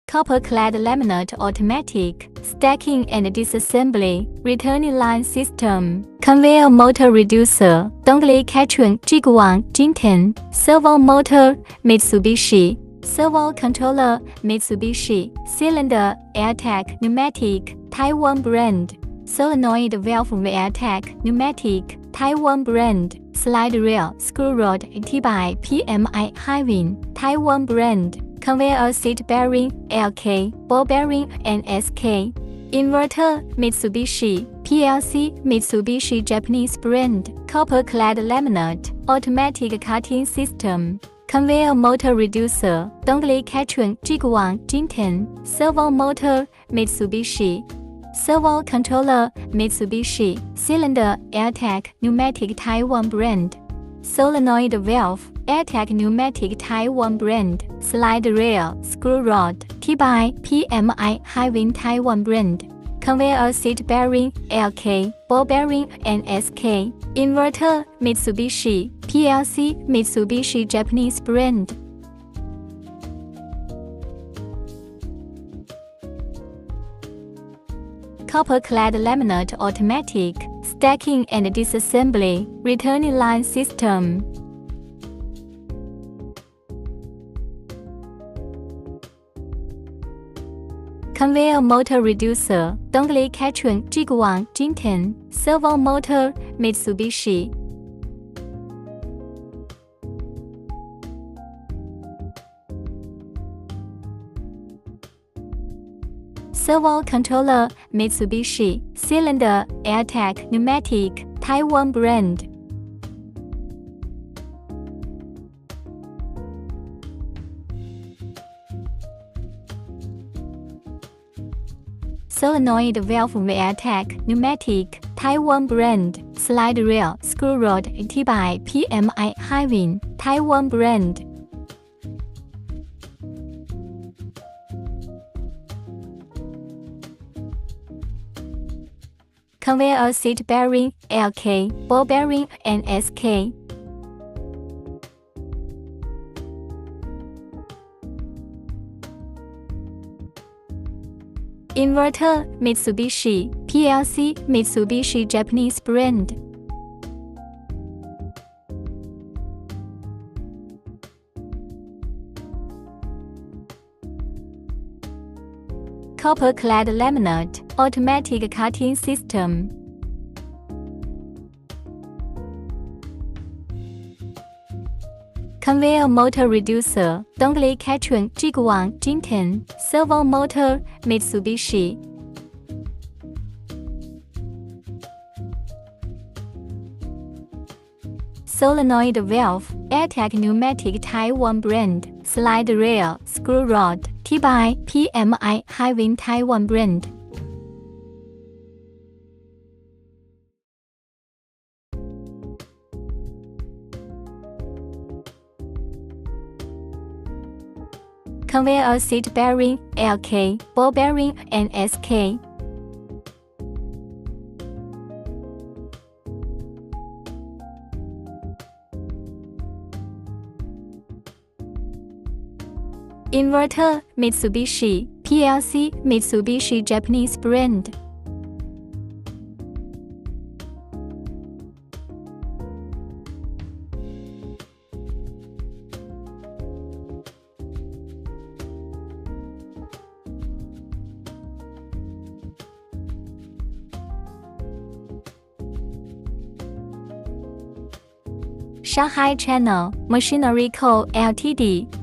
Copper Clad Laminate Automatic, Stacking and Disassembly, Returning Line System, Conveyor Motor Reducer, Dongle Catching Jiguan Jinten, Servo Motor, Mitsubishi, Servo Controller, Mitsubishi, Cylinder, AirTag Pneumatic, Taiwan brand, Solenoid Valve AirTag Pneumatic, Taiwan brand, Slide Rail, Screw Rod, T-by PMI Hiving, Taiwan brand, Conveyor Seat Bearing, LK, Ball Bearing and SK, Inverter, Mitsubishi, PLC, Mitsubishi Japanese brand, Copper Clad Laminate, Automatic Cutting System, Conveyor Motor Reducer, Dongle Catching Jiguan Jinten, Servo Motor, Mitsubishi, Servo Controller, Mitsubishi, Cylinder, AirTag Pneumatic Taiwan brand, Solenoid Valve, AirTag Pneumatic Taiwan brand, Slide Rail, Screw Rod, T-by PMI Hiving Taiwan brand, Conveyor Seat Bearing, LK, Ball Bearing and SK, Inverter, Mitsubishi, PLC, Mitsubishi Japanese brand. Copper Clad Laminate Automatic, Stacking and Disassembly, Returning Line System. Conveyor Motor Reducer, Dongle Catching Jiguan Jinten, Servo Motor, Mitsubishi. Servo Controller, Mitsubishi, Cylinder, AirTag Pneumatic, Taiwan brand. Solenoid Valve AirTag Pneumatic, Taiwan brand, Slide Rail, Screw Rod, T-by PMI Hiving, Taiwan brand. Conveyor Seat Bearing, LK, Ball Bearing and SK. Inverter, Mitsubishi, PLC, Mitsubishi Japanese brand. Copper Clad Laminate, Automatic Cutting System. Conveyor Motor Reducer, Dongle Catching Jiguan Jinten, Servo Motor, Mitsubishi. Solenoid Valve, AirTag Pneumatic Taiwan brand, Slide Rail, Screw Rod, T-by PMI Hiving Taiwan brand. Conveyor Seat Bearing, LK, Ball Bearing and SK. Inverter, Mitsubishi, PLC, Mitsubishi Japanese brand. Shanghai Chanho, Machinery Co. Ltd.